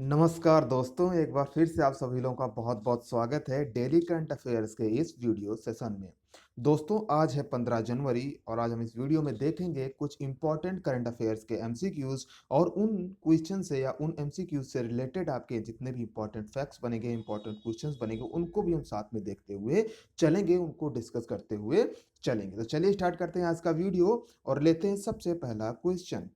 नमस्कार दोस्तों, एक बार फिर से आप सभी लोगों का बहुत-बहुत स्वागत है डेली करंट अफेयर्स के इस वीडियो सेशन में। दोस्तों, आज है 15 जनवरी और आज हम इस वीडियो में देखेंगे कुछ इम्पोर्टेंट करंट अफेयर्स के एमसीक्यूज़ और उन क्वेश्चन से या उन एमसीक्यूज़ से रिलेटेड आपके जितने भी इम्पोर्टेंट फैक्ट्स बनेंगे, इम्पोर्टेंट क्वेश्चन्स बनेंगे, उनको भी हम साथ में देखते हुए चलेंगे, उनको डिस्कस करते हुए चलेंगे। तो चलिए स्टार्ट करते हैं आज का वीडियो और लेते हैं सबसे पहला क्वेश्चन।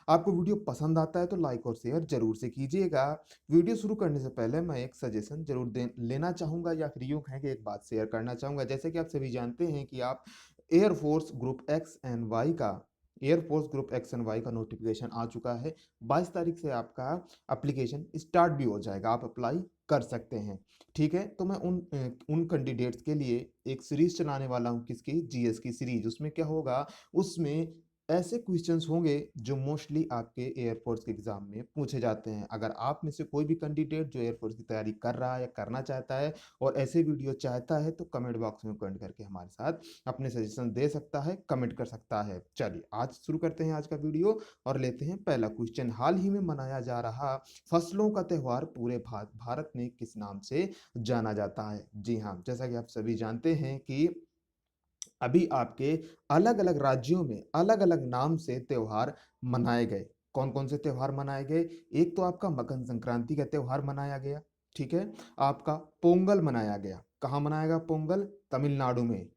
आपको वीडियो पसंद आता है तो लाइक और शेयर जरूर से कीजिएगा। वीडियो शुरू करने से पहले मैं एक सजेशन जरूर लेना चाहूँगा या फिर यूँ कहें कि एक बात शेयर करना चाहूँगा। जैसे कि आप सभी जानते हैं कि आप air force group X and Y का air force group X and Y का नोटिफिकेशन आ चुका है। 22 तारीख से आपका एप्लीकेशन स्टार्ट भी हो जाएगा, आप अप्लाई कर सकते हैं। ठीक है, तो मैं उन कैंडिडेट्स के लिए एक सीरीज चलाने वाला हूँ, किसकी, जीएस की सीरीज। उसमें क्या होगा, उसमें ऐसे क्वेश्चंस होंगे जो मोस्टली आपके एयरफोर्स के एग्जाम में पूछे जाते हैं। अगर आप में से कोई भी कैंडिडेट जो एयरफोर्स की तैयारी कर रहा है या करना चाहता है और ऐसे वीडियो चाहता है तो कमेंट बॉक्स में कमेंट करके हमारे साथ अपने सजेशन दे सकता है, कमेंट कर सकता है। चलिए आज शुरू करते हैं आज का वीडियो और लेते हैं पहला क्वेश्चन। हाल ही में मनाया जा रहा फसलों का त्यौहार पूरे भारत में किस नाम से जाना जाता है? जी हाँ, जैसा कि आप सभी जानते हैं कि अभी आपके अलग-अलग राज्यों में अलग-अलग नाम से त्योहार मनाए गए। कौन-कौन से त्योहार मनाए गए? एक तो आपका मकर संक्रांति का त्योहार मनाया गया, ठीक है? आपका पोंगल मनाया गया। कहाँ मनाया गया पोंगल? तमिलनाडु में।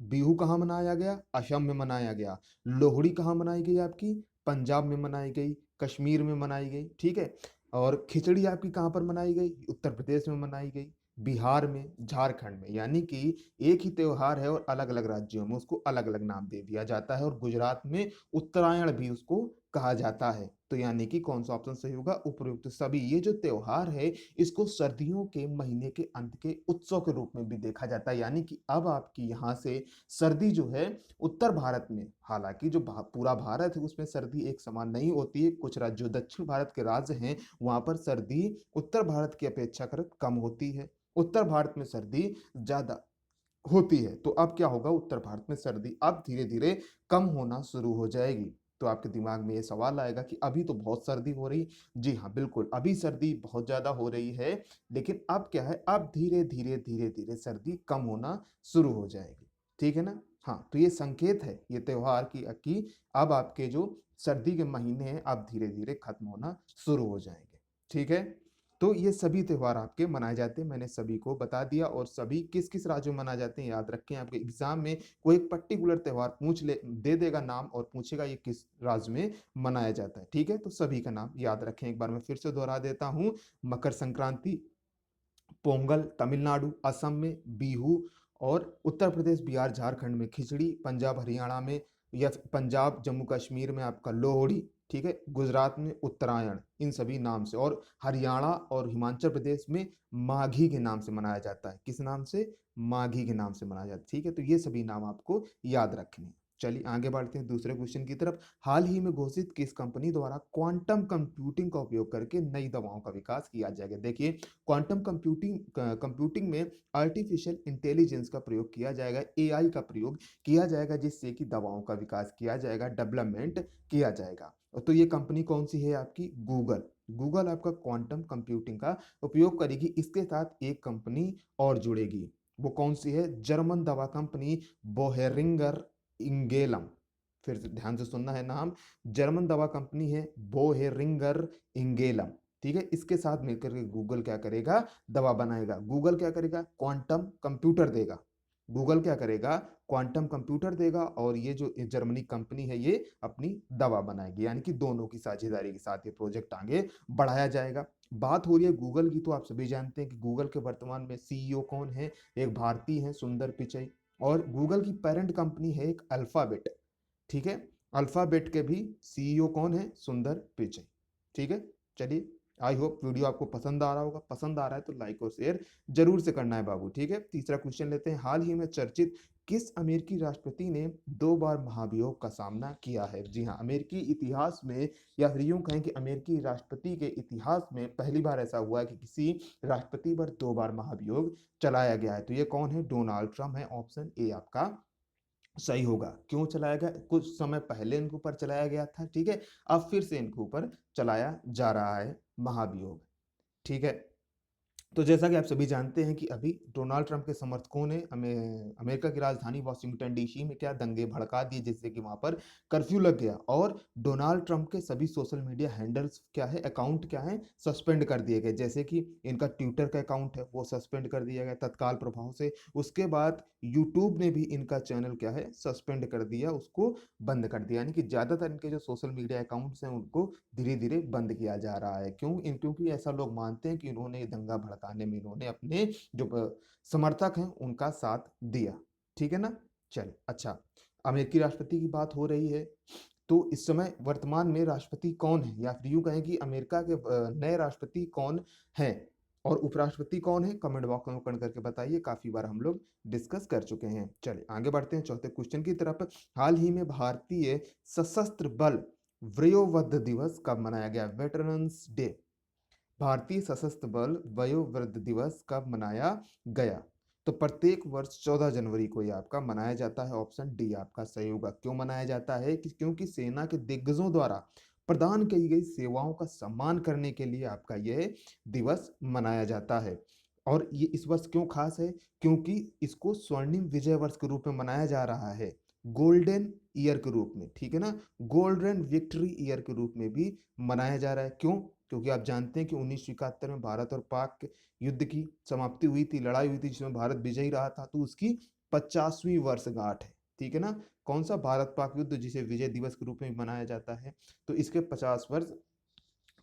बिहू कहाँ मनाया गया? असम में मनाया गया। लोहड़ी कहाँ मनाई गई आपकी? पंजाब में मनाई गई, कश्मीर में मनाई गई, ठीक है? और खिचड़ी आपकी कहाँ पर मनाई गई? उत्तर प्रदेश में मनाई गई, बिहार में, झारखंड में। यानी कि एक ही त्योहार है और अलग-अलग राज्यों में उसको अलग-अलग नाम दे दिया जाता है और गुजरात में उत्तरायण भी उसको कहा जाता है। तो यानी कि कौन सा ऑप्शन सही होगा? उपयुक्त सभी। ये जो त्योहार है इसको सर्दियों के महीने के अंत के उत्सव के रूप में भी देखा जाता है। यानी कि अब आपकी यहाँ से सर्दी जो है उत्तर भारत में, हालांकि जो पूरा भारत है उसमें सर्दी एक समान नहीं होती है। कुछ राज्य जो दक्षिण भारत के राज्य हैं वहां पर सर्दी उत्तर भारत की अपेक्षाकृत कम होती है। उत्तर भारत में सर्दी ज्यादा होती है। तो अब क्या होगा, उत्तर भारत में सर्दी अब धीरे धीरे कम होना शुरू हो जाएगी। तो आपके दिमाग में ये सवाल आएगा कि अभी तो बहुत सर्दी हो रही। जी हाँ, बिल्कुल, अभी सर्दी बहुत ज्यादा हो रही है, लेकिन अब क्या है, अब धीरे धीरे धीरे धीरे सर्दी कम होना शुरू हो जाएगी। ठीक है ना? हाँ, तो ये संकेत है ये त्योहार की अब आपके जो सर्दी के महीने हैं अब धीरे धीरे खत्म होना शुरू हो जाएंगे। ठीक है, तो ये सभी त्योहार आपके मनाए जाते हैं, मैंने सभी को बता दिया। और सभी किस किस राज्यों में मनाए जाते हैं याद रखें। आपके एग्जाम में कोई एक पर्टिकुलर त्योहार पूछ ले, दे देगा नाम और पूछेगा ये किस राज्य में मनाया जाता है। ठीक है, तो सभी का नाम याद रखें। एक बार मैं फिर से दोहरा देता हूँ। मकर संक्रांति पोंगल तमिलनाडु असम में, बिहू और उत्तर प्रदेश बिहार झारखंड में खिचड़ी, पंजाब हरियाणा में या पंजाब जम्मू कश्मीर में आपका लोहड़ी, ठीक है, गुजरात में उत्तरायण, इन सभी नाम से। और हरियाणा और हिमाचल प्रदेश में माघी के नाम से मनाया जाता है। किस नाम से? माघी के नाम से मनाया जाता है। ठीक है, तो ये सभी नाम आपको याद रखने हैं। चलिए आगे बढ़ते हैं दूसरे क्वेश्चन की तरफ। हाल ही में घोषित किस कंपनी द्वारा क्वांटम कंप्यूटिंग का उपयोग करके नई दवाओं का विकास किया जाएगा? देखिए, क्वांटम कंप्यूटिंग में आर्टिफिशियल इंटेलिजेंस का प्रयोग किया जाएगा, एआई का प्रयोग किया जाएगा, जिससे कि दवाओं का विकास किया जाएगा, डेवलपमेंट किया जाएगा। तो ये कंपनी कौन सी है आपकी? गूगल। गूगल आपका क्वांटम कंप्यूटिंग का उपयोग करेगी। इसके साथ एक कंपनी और जुड़ेगी, वो कौन सी है? जर्मन दवा कंपनी बोहेरिंगर इंगेलम। फिर से ध्यान से सुनना है नाम, जर्मन दवा कंपनी है बोहेरिंगर इंगेलम। ठीक है, इसके साथ मिलकर के गूगल क्या करेगा? दवा बनाएगा। गूगल क्या करेगा? क्वांटम कंप्यूटर देगा। गूगल क्या करेगा? क्वांटम कंप्यूटर देगा और ये जो जर्मनी कंपनी है ये अपनी दवा बनाएगी। यानी कि दोनों की साझेदारी के साथ ये प्रोजेक्ट आगे बढ़ाया जाएगा। बात हो रही है गूगल की, तो आप सभी जानते हैं कि गूगल के वर्तमान में सीईओ कौन है? एक भारतीय है, सुंदर पिचई। और गूगल की पेरेंट कंपनी है एक अल्फाबेट। ठीक है, अल्फाबेट के भी सीईओ कौन है? सुंदर पिचई। ठीक है, चलिए, आई होप वीडियो आपको पसंद आ रहा होगा। पसंद आ रहा है तो लाइक और शेयर जरूर से करना है बाबू। ठीक है, तीसरा क्वेश्चन लेते हैं। हाल ही में चर्चित किस अमेरिकी राष्ट्रपति ने 2 बार महाभियोग का सामना किया है? जी हाँ, अमेरिकी इतिहास में या फिर यूं कहें कि अमेरिकी राष्ट्रपति के इतिहास में पहली बार ऐसा हुआ है कि किसी राष्ट्रपति पर 2 बार महाभियोग चलाया गया है। तो ये कौन है? डोनाल्ड ट्रंप है। ऑप्शन ए आपका सही होगा। क्यों चलाया गया? कुछ समय पहले इनके ऊपर चलाया गया था, ठीक है। अब फिर से इनके ऊपर चलाया जा रहा है महाभियोग, ठीक है। तो जैसा कि आप सभी जानते हैं कि अभी डोनाल्ड ट्रंप के समर्थकों ने अमेरिका की राजधानी वॉशिंगटन डीसी में क्या दंगे भड़का दिए, जिससे कि वहां पर कर्फ्यू लग गया और डोनाल्ड ट्रंप के सभी सोशल मीडिया हैंडल्स क्या है, अकाउंट क्या है, सस्पेंड कर दिए गए। जैसे कि इनका ट्विटर का अकाउंट है वो सस्पेंड कर दिया गया तत्काल प्रभाव से। उसके बाद यूट्यूब ने भी इनका चैनल क्या है, सस्पेंड कर दिया, उसको बंद कर दिया। यानी कि ज्यादातर इनके जो सोशल मीडिया अकाउंट्स हैं उनको धीरे धीरे बंद किया जा रहा है। क्योंकि ऐसा लोग मानते हैं कि इन्होंने दंगा भड़काने में इन्होंने अपने जो समर्थक हैं उनका साथ दिया, ठीक है ना। चल अच्छा, अमेरिकी राष्ट्रपति की बात हो रही है, तो इस समय वर्तमान में राष्ट्रपति कौन है, या फिर यूं कहें कि अमेरिका के नए राष्ट्रपति कौन है और उपराष्ट्रपति कौन है, कमेंट बॉक्स में कमेंट करके बताइए। काफी बार हम लोग डिस्कस कर चुके हैं। चलिए आगे बढ़ते हैं चौथे क्वेश्चन की तरफ। हाल ही में भारतीय सशस्त्र बल वयोवृद्ध दिवस कब मनाया गया? Veterans day. भारतीय सशस्त्र बल वयोवृद्ध दिवस कब मनाया गया? तो प्रत्येक वर्ष 14 जनवरी को ये आपका मनाया जाता है। ऑप्शन डी आपका सही होगा। क्यों मनाया जाता है? क्योंकि सेना के दिग्गजों द्वारा प्रदान की गई सेवाओं का सम्मान करने के लिए आपका यह दिवस मनाया जाता है। और ये इस वर्ष क्यों खास है? क्योंकि इसको स्वर्णिम विजय वर्ष के रूप में मनाया जा रहा है, गोल्डन ईयर के रूप में, ठीक है ना। गोल्डन विक्ट्री ईयर के रूप में भी मनाया जा रहा है। क्यों? क्योंकि आप जानते हैं कि 1971 में भारत और पाक के युद्ध की समाप्ति हुई थी, लड़ाई हुई थी जिसमें भारत विजयी रहा था, तो उसकी 50वीं वर्षगांठ है, ठीक है ना। कौन सा? भारत पाक युद्ध, जिसे विजय दिवस के रूप में भी मनाया जाता है। तो इसके 50 वर्ष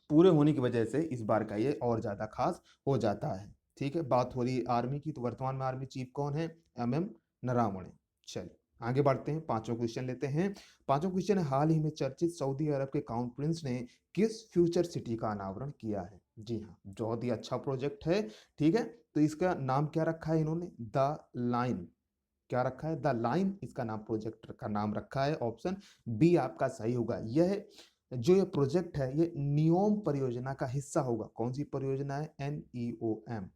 पूरे होने की वजह से इस बार का ये और ज्यादा खास हो जाता है, ठीक है। बात हो रही है आर्मी की, तो वर्तमान में आर्मी चीफ कौन है? एमएम नरावणे। चलिए आगे बढ़ते हैं, पांचों क्वेश्चन लेते हैं। पांचों क्वेश्चन है, हाल ही में चर्चित सऊदी अरब के क्राउन प्रिंस ने किस फ्यूचर सिटी का अनावरण किया है? जी हाँ, बहुत ही अच्छा प्रोजेक्ट है, ठीक है। तो इसका नाम क्या रखा है इन्होंने? The line. क्या रखा है? द लाइन इसका नाम, प्रोजेक्ट का नाम रखा है। ऑप्शन बी आपका सही होगा। यह जो ये प्रोजेक्ट है ये नियोम परियोजना का हिस्सा होगा। कौन सी परियोजना है? NEOM,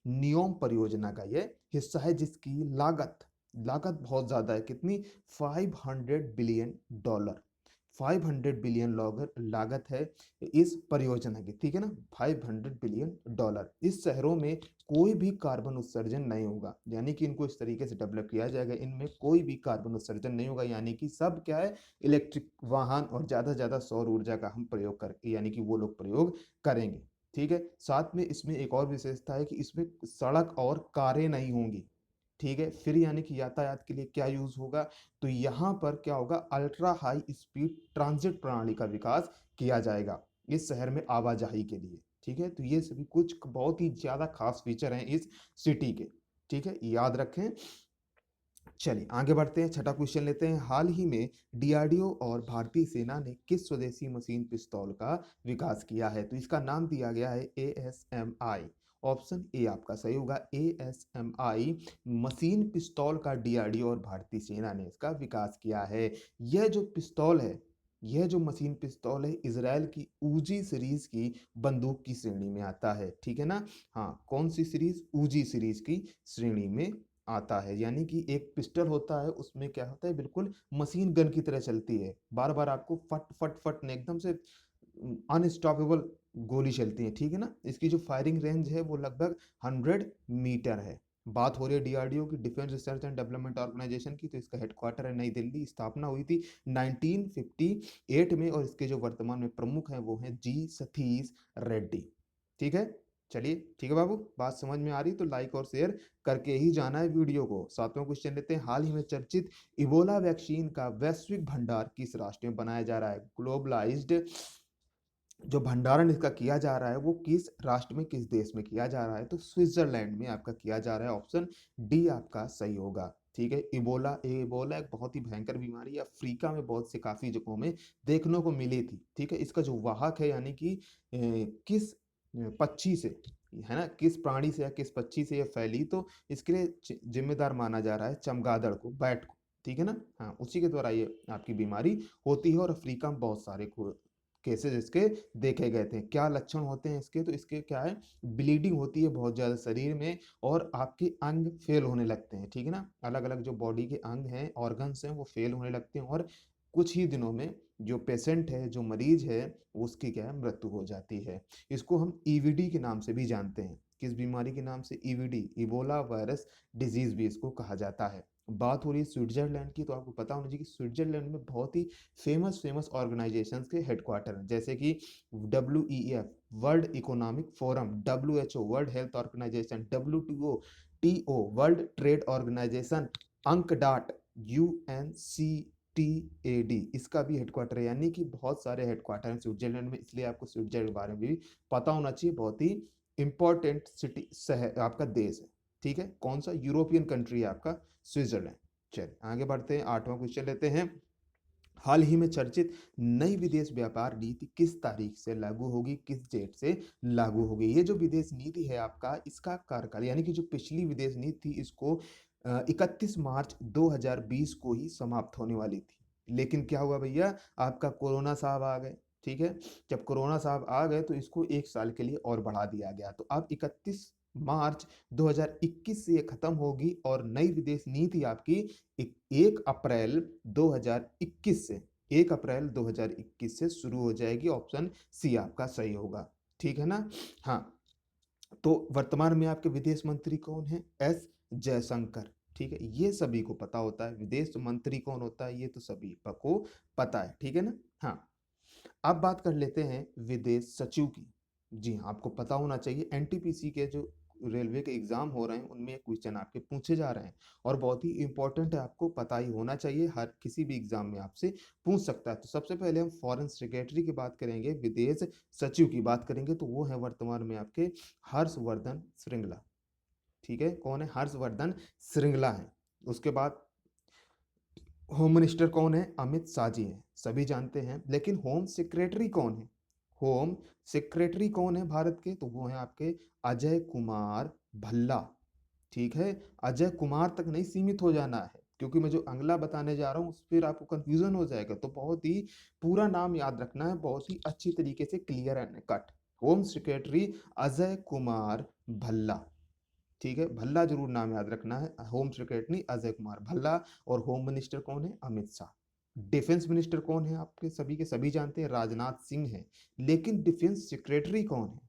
नियोम परियोजना का ये हिस्सा है, जिसकी लागत लागत बहुत ज्यादा है। कितनी? $500 बिलियन। 500 बिलियन लागत है इस परियोजना की, ठीक है ना। $500 बिलियन। इस शहरों में कोई भी कार्बन उत्सर्जन नहीं होगा, यानी कि इनको इस तरीके से डेवलप किया जाएगा, इनमें कोई भी कार्बन उत्सर्जन नहीं होगा, यानी कि सब क्या है, इलेक्ट्रिक वाहन और ज्यादा से ज्यादा सौर ऊर्जा का हम प्रयोग कर, यानी कि वो लोग प्रयोग करेंगे, ठीक है। साथ में इसमें एक और विशेषता है कि इसमें सड़क और कारें नहीं होंगी, ठीक है। फिर यानी कि यातायात के लिए क्या यूज होगा? तो यहाँ पर क्या होगा, अल्ट्रा हाई स्पीड ट्रांजिट प्रणाली का विकास किया जाएगा इस शहर में आवाजाही के लिए, ठीक है। तो ये सभी कुछ बहुत ही ज्यादा खास फीचर हैं इस सिटी के, ठीक है, याद रखें। चलिए आगे बढ़ते हैं, छठा क्वेश्चन लेते हैं। हाल ही में DRDO और भारतीय सेना ने किस स्वदेशी मशीन पिस्तौल का विकास किया है? तो इसका नाम दिया गया है ASMI। ऑप्शन ए आपका सही होगा। ASMI मशीन पिस्तौल का DRDO और भारतीय सेना ने इसका विकास किया है। यह जो पिस्तौल है, यह जो मशीन पिस्तौल है, इजराइल की ऊजी सीरीज की बंदूक की श्रेणी में आता है, ठीक है ना। हाँ, कौन सी सीरीज? ऊजी सीरीज की श्रेणी में आता है। यानी कि एक पिस्टल होता है, उसमें क्या होता है, बिल्कुल मशीन गन की तरह चलती है, बार बार आपको फट फट फट ने एकदम से अनस्टॉपेबल गोली चलती है, ठीक है ना। इसकी जो फायरिंग रेंज है वो लगभग 100 मीटर है। बात हो रही है DRDO की, defence research and development organisation की, तो इसका हेडक्वार्टर है नई दिल्ली। स्थापना हुई थी 1958 में, और इसके जो वर्तमान में प्रमुख हैं वो हैं जी सतीश रेड्डी, ठीक है। चलिए ठीक है बाबू, बात समझ में आ रही तो लाइक और शेयर करके ही जाना है वीडियो को। सातवां क्वेश्चन लेते हैं। हाल ही में चर्चित इबोला वैक्सीन का वैश्विक भंडार किस राष्ट्र में बनाया जा रहा है? ग्लोबलाइज्ड जो भंडारण इसका किया जा रहा है वो किस राष्ट्र में, किस देश में किया जा रहा है? तो स्विट्जरलैंड में आपका किया जा रहा है। ऑप्शन डी आपका सही होगा, ठीक है। इबोला इबोला एक बहुत ही भयंकर बीमारी है, अफ्रीका में बहुत से काफी जगहों में देखने को मिली थी, ठीक है। इसका जो वाहक है, यानी कि किस पक्षी से, है ना, किस प्राणी से या किस पक्षी से यह फैली, तो इसके लिए जिम्मेदार माना जा रहा है चमगादड़ को, बैट को, ठीक है ना। हाँ, उसी के द्वारा ये आपकी बीमारी होती है, और अफ्रीका में बहुत सारे केसेस इसके देखे गए थे। क्या लक्षण होते हैं इसके? तो इसके क्या है, ब्लीडिंग होती है बहुत ज़्यादा शरीर में और आपके अंग फेल होने लगते हैं, ठीक है ना? अलग-अलग जो बॉडी के अंग हैं, ऑर्गन्स हैं, वो फेल होने लगते हैं और कुछ ही दिनों में जो पेशेंट है, जो मरीज है, उसकी क्या है, मृत्यु हो जाती है। इसको हम ईवीडी के नाम से भी जानते हैं। किस बीमारी के नाम से? ईवीडी, इबोला वायरस डिजीज भी इसको कहा जाता है। बात हो रही है स्विट्जरलैंड की, तो आपको पता होना चाहिए कि स्विट्जरलैंड में बहुत ही फेमस फेमस ऑर्गेनाइजेशंस के हेडक्वार्टर हैं, जैसे कि WEF world economic forum, WHO world health organisation, WTO world trade organisation, UNCTAD, UNCTAD इसका भी हेडक्वार्टर है। यानी कि बहुत सारे हेडक्वार्टर हैं स्विट्जरलैंड में, इसलिए आपको स्विट्जरलैंड के बारे में भी पता होना चाहिए। बहुत ही इंपॉर्टेंट सिटी शहर आपका देश है, ठीक है? कौन सा? यूरोपियन कंट्री है आपका स्विट्जरलैंड। चलिए आगे बढ़ते हैं, 8वां क्वेश्चन लेते हैं। हाल ही में चर्चित नई विदेश व्यापार नीति किस तारीख से लागू होगी, किस डेट से लागू होगी? ये जो विदेश नीति है आपका, इसका कार्यकाल यानी कि जो पिछली विदेश नीति थी, इसको 31 मार्च 2020 को ही समाप्त होने वाली थी। लेकिन क्या हुआ भैया, आपका कोरोना साहब आ गए, ठीक है? जब कोरोना साहब आ गए तो इसको 1 साल के लिए और बढ़ा दिया गया। तो अब 31 मार्च 2021 से ये खत्म होगी और नई विदेश नीति आपकी 1 अप्रैल 2021 से 1 अप्रैल 2021 से शुरू हो जाएगी। ऑप्शन सी आपका सही होगा, ठीक है ना? हाँ, तो वर्तमान में आपके विदेश मंत्री कौन है? एस जयशंकर, ठीक है? ये सभी को पता होता है, विदेश मंत्री कौन होता है ये तो सभी को पता है, ठीक है ना? हाँ, अब बात कर लेते हैं विदेश सचिव की। जी हाँ, आपको पता होना चाहिए एनटीपीसी के जो रेलवे के एग्जाम हो रहे हैं उनमें क्वेश्चन आपके पूछे जा रहे हैं और बहुत ही इंपॉर्टेंट है, आपको पता ही होना चाहिए, हर किसी भी एग्जाम में आपसे पूछ सकता है। तो सबसे पहले हम फॉरेन सेक्रेटरी की बात करेंगे, विदेश सचिव की बात करेंगे, तो वो है वर्तमान में आपके हर्षवर्धन श्रृंगला, ठीक है? कौन है? हर्षवर्धन श्रृंगला है। उसके बाद होम मिनिस्टर कौन है? अमित शाह जी हैं, सभी जानते हैं। लेकिन होम सेक्रेटरी कौन है? होम सेक्रेटरी कौन है भारत के? तो वो है आपके अजय कुमार भल्ला, ठीक है? अजय कुमार तक नहीं सीमित हो जाना है, क्योंकि मैं जो अगला बताने जा रहा हूँ उस फिर आपको कंफ्यूजन हो जाएगा। तो बहुत ही पूरा नाम याद रखना है, बहुत ही अच्छी तरीके से clear and cut. Home secretary Ajay Kumar Bhalla, ठीक है? भल्ला जरूर नाम याद रखना है। Home secretary Ajay Kumar Bhalla. और होम मिनिस्टर कौन है? अमित शाह। डिफेंस मिनिस्टर कौन है? आपके सभी के सभी जानते हैं, राजनाथ सिंह है। लेकिन डिफेंस सेक्रेटरी कौन है,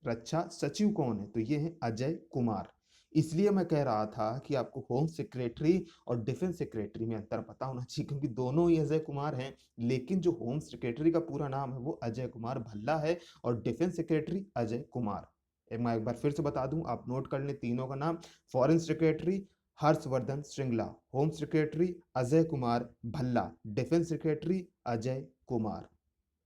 रक्षा सचिव कौन है? तो ये है अजय कुमार। इसलिए मैं कह रहा था कि आपको होम सेक्रेटरी और डिफेंस सेक्रेटरी में अंतर पता होना चाहिए, क्योंकि दोनों ही अजय कुमार हैं। लेकिन जो होम सेक्रेटरी का पूरा नाम है वो अजय कुमार भल्ला है और डिफेंस सेक्रेटरी अजय कुमार। मैं एक बार फिर से बता दूं, आप नोट कर लें तीनों का नाम। Foreign secretary Harshvardhan Shringla, home secretary Ajay Kumar Bhalla, defence secretary Ajay Kumar,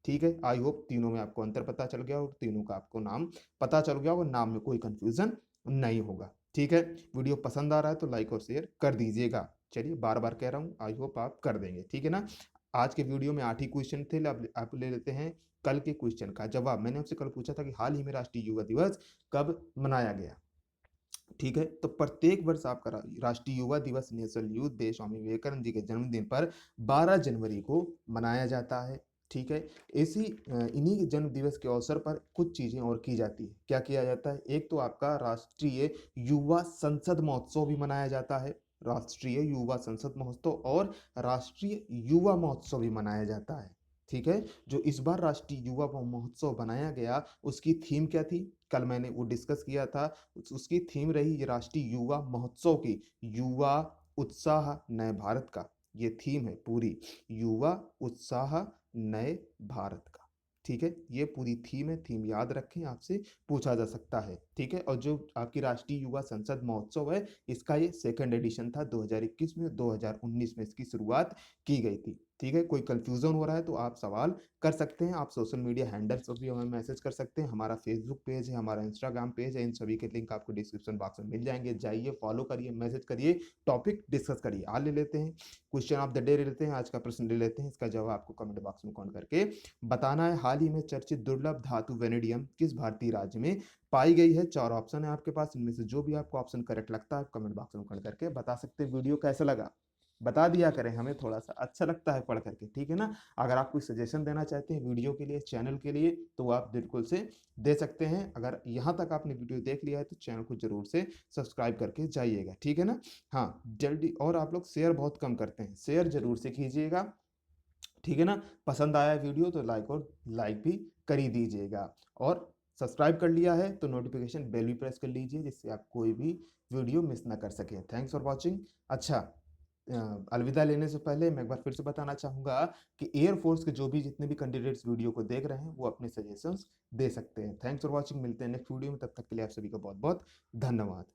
ठीक है? आई होप तीनों में आपको अंतर पता चल गया और तीनों का आपको नाम पता चल गया और नाम में कोई कंफ्यूजन नहीं होगा, ठीक है? वीडियो पसंद आ रहा है तो लाइक और शेयर कर दीजिएगा। चलिए बार बार कह रहा हूँ, आई होप आप कर देंगे, ठीक है ना? आज के वीडियो में 8 ही क्वेश्चन थे, अब आप ले लेते हैं कल के क्वेश्चन का जवाब। मैंने आपसे कल पूछा था कि हाल ही में राष्ट्रीय युवा दिवस कब मनाया गया, ठीक है? तो प्रत्येक वर्ष आपका राष्ट्रीय युवा दिवस, national youth day, Swami Vivekananda ji के जन्मदिन पर 12 जनवरी को मनाया जाता है, ठीक है? इन्हीं जन्म दिवस के अवसर पर कुछ चीजें और की जाती है। क्या किया जाता है? एक तो आपका राष्ट्रीय युवा संसद महोत्सव भी मनाया जाता है, राष्ट्रीय युवा संसद महोत्सव और राष्ट्रीय युवा महोत्सव भी मनाया जाता है, ठीक है? जो इस बार राष्ट्रीय युवा महोत्सव बनाया गया उसकी थीम क्या थी? कल मैंने वो डिस्कस किया था। उसकी थीम रही राष्ट्रीय युवा महोत्सव की, युवा उत्साह नए भारत का। ये थीम है पूरी, युवा उत्साह नए भारत का, ठीक है? ये पूरी थीम है, थीम याद रखें, आपसे पूछा जा सकता है, ठीक है? और जो आपकी राष्ट्रीय युवा संसद महोत्सव है, इसका ये सेकंड एडिशन था 2021 में, 2019 में इसकी शुरुआत की गई थी, ठीक है? कोई कंफ्यूजन हो रहा है तो आप सवाल कर सकते हैं। आप सोशल मीडिया हैंडल्स पर भी हमें मैसेज कर सकते हैं। हमारा फेसबुक पेज है, हमारा इंस्टाग्राम पेज है, इन सभी के लिंक आपको डिस्क्रिप्शन बॉक्स में मिल जाएंगे। जाइए, फॉलो करिए, मैसेज करिए, टॉपिक डिस्कस करिए। आज ले लेते हैं क्वेश्चन ऑफ द डे, ले लेते हैं आज का प्रश्न, ले लेते हैं। इसका जवाब आपको कमेंट बॉक्स में कमेंट करके बताना है। हाल ही में चर्चित दुर्लभ धातु वेनेडियम किस भारतीय राज्य में पाई गई है? 4 ऑप्शन है आपके पास, इनमें से जो भी आपको ऑप्शन करेक्ट लगता है आप कमेंट बॉक्स में कमेंट करके बता सकते हैं। वीडियो कैसा लगा? बता दिया करें, हमें थोड़ा-सा अच्छा लगता है पढ़ करके, ठीक है ना? अगर आप कोई सजेशन देना चाहते हैं वीडियो के लिए, चैनल के लिए, तो वो आप बिल्कुल से दे सकते हैं। अगर यहाँ तक आपने वीडियो देख लिया है तो चैनल को ज़रूर से सब्सक्राइब करके जाइएगा, ठीक है ना? हाँ, जल्दी। और आप लोग शेयर बहुत कम करते हैं, शेयर ज़रूर से कीजिएगा, ठीक है ना? पसंद आया वीडियो तो लाइक भी कर ही दीजिएगा। और सब्सक्राइब कर लिया है तो नोटिफिकेशन बेल भी प्रेस कर लीजिए, जिससे आप कोई भी वीडियो मिस ना कर सकें। Thanks for watching. अच्छा, अलविदा लेने से पहले मैं एक बार फिर से बताना चाहूँगा कि एयर फोर्स के जो भी जितने भी कैंडिडेट्स वीडियो को देख रहे हैं, वो अपने सजेशंस दे सकते हैं। Thanks for watching. मिलते हैं नेक्स्ट वीडियो में, तब तक के लिए आप सभी का बहुत-बहुत धन्यवाद।